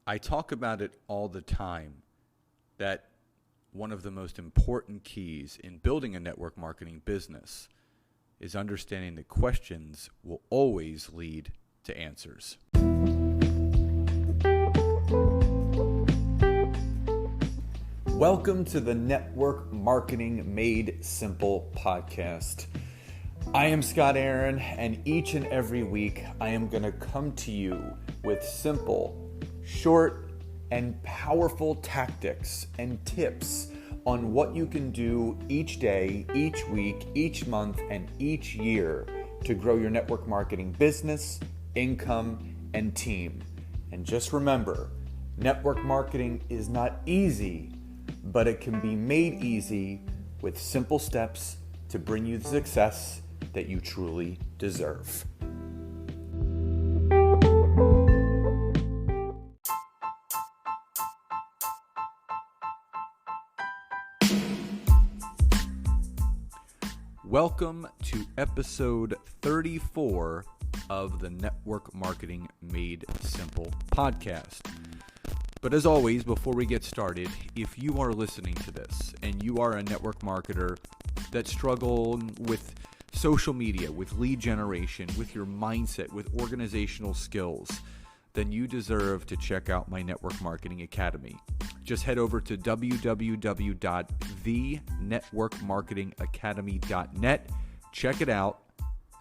I talk about it all the time that one of the most important keys in building a network marketing business is understanding that questions will always lead to answers. Welcome to the Network Marketing Made Simple podcast. I am Scott Aaron, and each and every week I am going to come to you with simple, short, and powerful tactics and tips on what you can do each day, each week, each month, and each year to grow your network marketing business, income, and team. And just remember, network marketing is not easy, but it can be made easy with simple steps to bring you the success that you truly deserve. Welcome to episode 34 of the Network Marketing Made Simple podcast. But as always, before we get started, if you are listening to this and you are a network marketer that struggles with social media, with lead generation, with your mindset, with organizational skills, then you deserve to check out my Network Marketing Academy. Just head over to www.thenetworkmarketingacademy.net, check it out,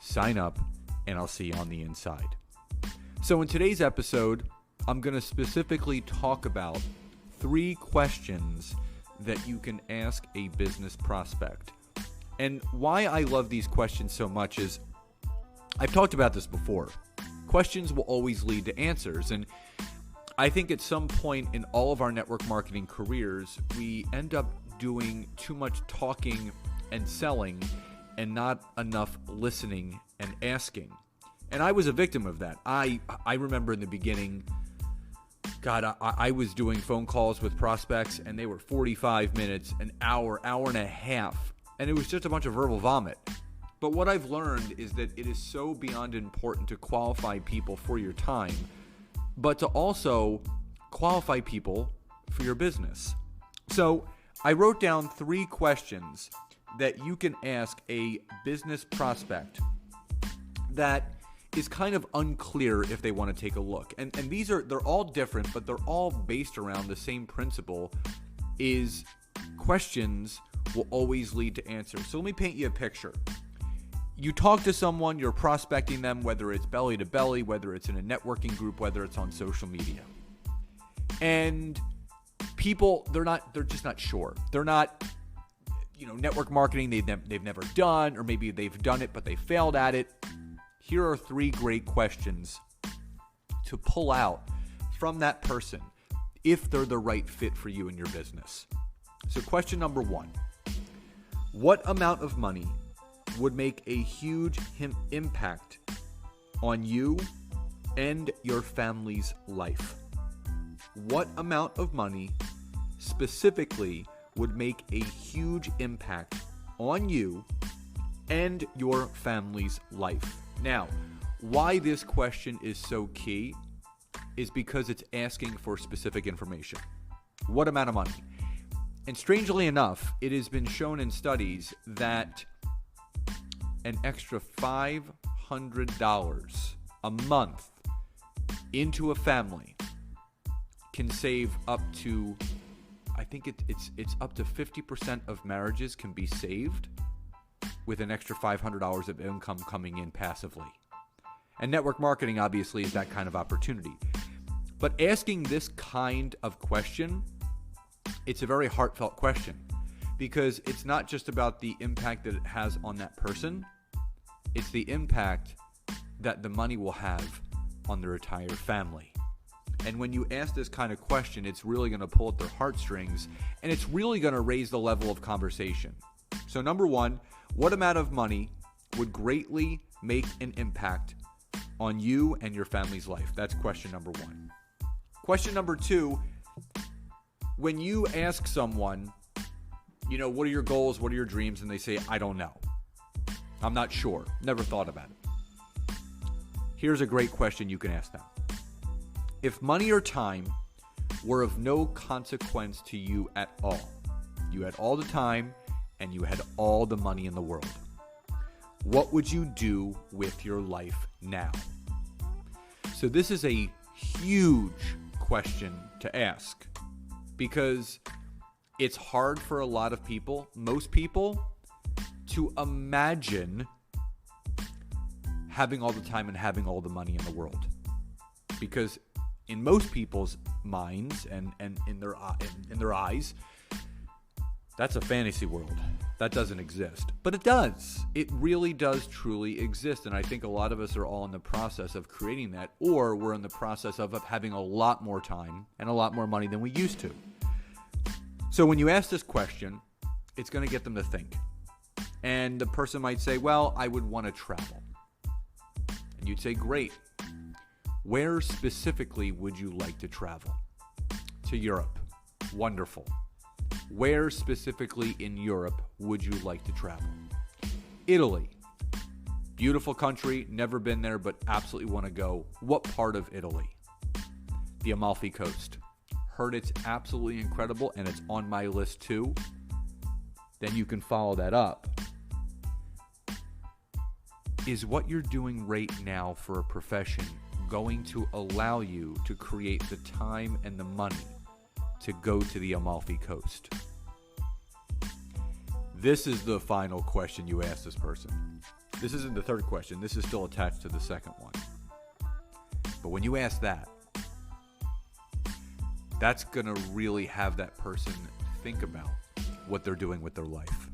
sign up, and I'll see you on the inside. So in today's episode, I'm going to specifically talk about 3 questions that you can ask a business prospect. And why I love these questions so much is, I've talked about this before. Questions will always lead to answers. And I think at some point in all of our network marketing careers, we end up doing too much talking and selling and not enough listening and asking. And I was a victim of that. I remember in the beginning, I was doing phone calls with prospects and they were 45 minutes, an hour, hour and a half. And it was just a bunch of verbal vomit. But what I've learned is that it is so beyond important to qualify people for your time, but to also qualify people for your business. So I wrote down 3 questions that you can ask a business prospect that is kind of unclear if they want to take a look. And they're all different, but they're all based around the same principle, is questions will always lead to answers. So let me paint you a picture. You talk to someone, you're prospecting them, whether it's belly to belly, whether it's in a networking group, whether it's on social media. And people, they're just not sure. They're not, network marketing they've never done, or maybe they've done it, but they failed at it. Here are 3 great questions to pull out from that person if they're the right fit for you and your business. So question number 1, what amount of money would make a huge impact on you and your family's life? What amount of money specifically would make a huge impact on you and your family's life? Now, why this question is so key is because it's asking for specific information. What amount of money? And strangely enough, it has been shown in studies that an extra $500 a month into a family can save up to, I think it's up to 50% of marriages can be saved with an extra $500 of income coming in passively. And network marketing obviously is that kind of opportunity. But asking this kind of question, it's a very heartfelt question, because it's not just about the impact that it has on that person, it's the impact that the money will have on their entire family. And when you ask this kind of question, it's really going to pull at their heartstrings, and it's really going to raise the level of conversation. So number 1, what amount of money would greatly make an impact on you and your family's life? That's question number 1. Question number 2, when you ask someone, what are your goals, what are your dreams, and they say, I don't know, I'm not sure, never thought about it. Here's a great question you can ask them. If money or time were of no consequence to you at all. You had all the time and you had all the money in the world. What would you do with your life now? So this is a huge question to ask because it's hard for a lot of people, most people, to imagine having all the time and having all the money in the world. Because in most people's minds and in their eyes, that's a fantasy world. That doesn't exist. But it does. It really does truly exist. And I think a lot of us are all in the process of creating that, or we're in the process of having a lot more time and a lot more money than we used to. So when you ask this question, it's going to get them to think. And the person might say, well, I would want to travel. And you'd say, great. Where specifically would you like to travel? To Europe. Wonderful. Where specifically in Europe would you like to travel? Italy. Beautiful country, never been there, but absolutely want to go. What part of Italy? The Amalfi Coast. Heard it's absolutely incredible and it's on my list too. Then you can follow that up. Is what you're doing right now for a profession going to allow you to create the time and the money to go to the Amalfi Coast? This is the final question you ask this person. This isn't the third question. This is still attached to the second one. But when you ask that, that's going to really have that person think about what they're doing with their life.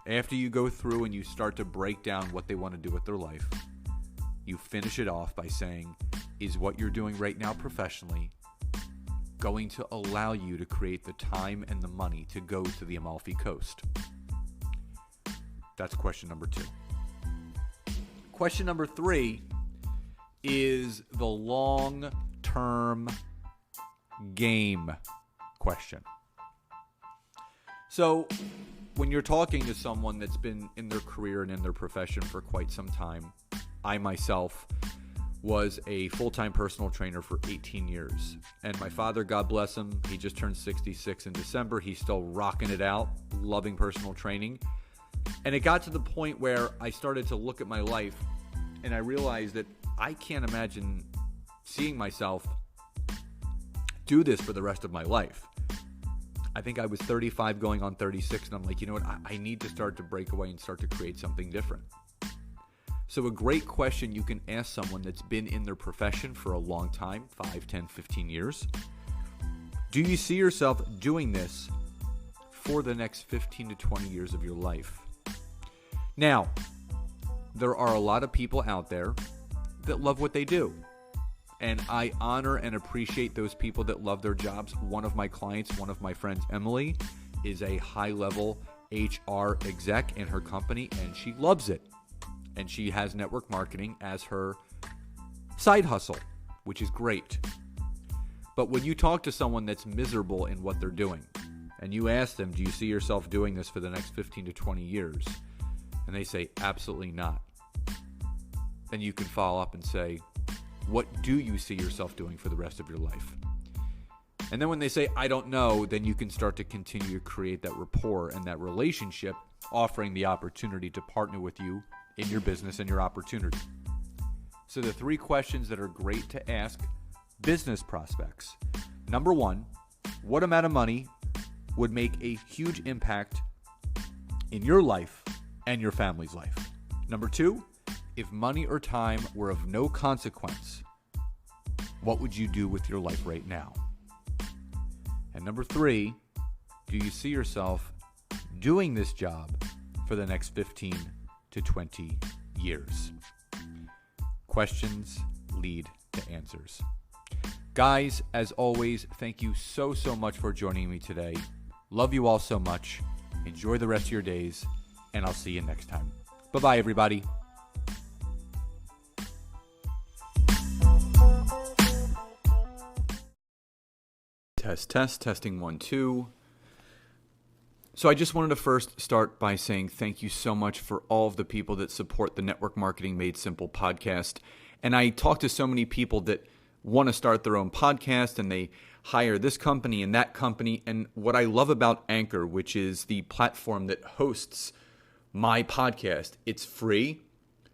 After you go through and you start to break down what they want to do with their life, you finish it off by saying, is what you're doing right now professionally going to allow you to create the time and the money to go to the Amalfi Coast? That's question number 2. Question number 3 is the long-term game question. So when you're talking to someone that's been in their career and in their profession for quite some time, I myself was a full-time personal trainer for 18 years. And my father, God bless him, he just turned 66 in December. He's still rocking it out, loving personal training. And it got to the point where I started to look at my life and I realized that I can't imagine seeing myself do this for the rest of my life. I think I was 35 going on 36 and I'm like, you know what, I need to start to break away and start to create something different. So a great question you can ask someone that's been in their profession for a long time, 5, 10, 15 years. Do you see yourself doing this for the next 15 to 20 years of your life? Now, there are a lot of people out there that love what they do. And I honor and appreciate those people that love their jobs. One of my clients, one of my friends, Emily, is a high-level HR exec in her company, and she loves it. And she has network marketing as her side hustle, which is great. But when you talk to someone that's miserable in what they're doing, and you ask them, do you see yourself doing this for the next 15 to 20 years? And they say, absolutely not. Then you can follow up and say, what do you see yourself doing for the rest of your life? And then when they say, I don't know, then you can start to continue to create that rapport and that relationship, offering the opportunity to partner with you in your business and your opportunity. So the 3 questions that are great to ask business prospects. Number 1, what amount of money would make a huge impact in your life and your family's life? Number 2, if money or time were of no consequence, what would you do with your life right now? And number 3, do you see yourself doing this job for the next 15 to 20 years? Questions lead to answers. Guys, as always, thank you so much for joining me today. Love you all so much. Enjoy the rest of your days, and I'll see you next time. Bye-bye, everybody. Testing 1, 2. So I just wanted to first start by saying thank you so much for all of the people that support the Network Marketing Made Simple podcast. And I talk to so many people that want to start their own podcast and they hire this company and that company. And what I love about Anchor, which is the platform that hosts my podcast, it's free.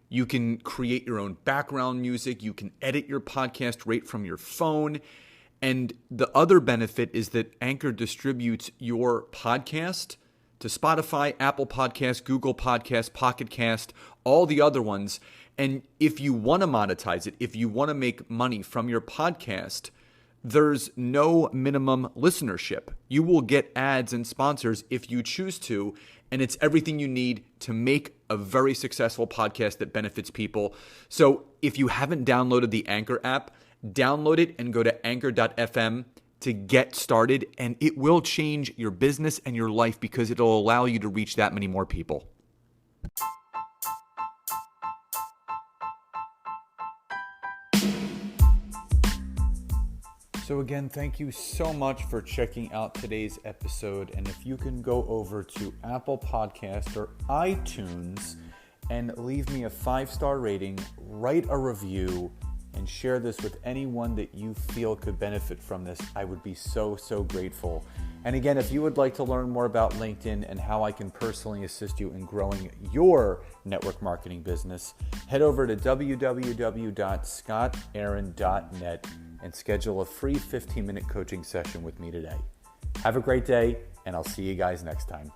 You can create your own background music. You can edit your podcast right from your phone. And the other benefit is that Anchor distributes your podcast to Spotify, Apple Podcasts, Google Podcasts, Pocket Cast, all the other ones. And if you want to monetize it, if you want to make money from your podcast, there's no minimum listenership. You will get ads and sponsors if you choose to, and it's everything you need to make a very successful podcast that benefits people. So if you haven't downloaded the Anchor app, download it and go to anchor.fm to get started, and it will change your business and your life because it'll allow you to reach that many more people. So again, thank you so much for checking out today's episode. And if you can go over to Apple Podcast or iTunes and leave me a 5-star rating, write a review, and share this with anyone that you feel could benefit from this, I would be so grateful. And again, if you would like to learn more about LinkedIn and how I can personally assist you in growing your network marketing business, head over to www.scottaaron.net and schedule a free 15-minute coaching session with me today. Have a great day, and I'll see you guys next time.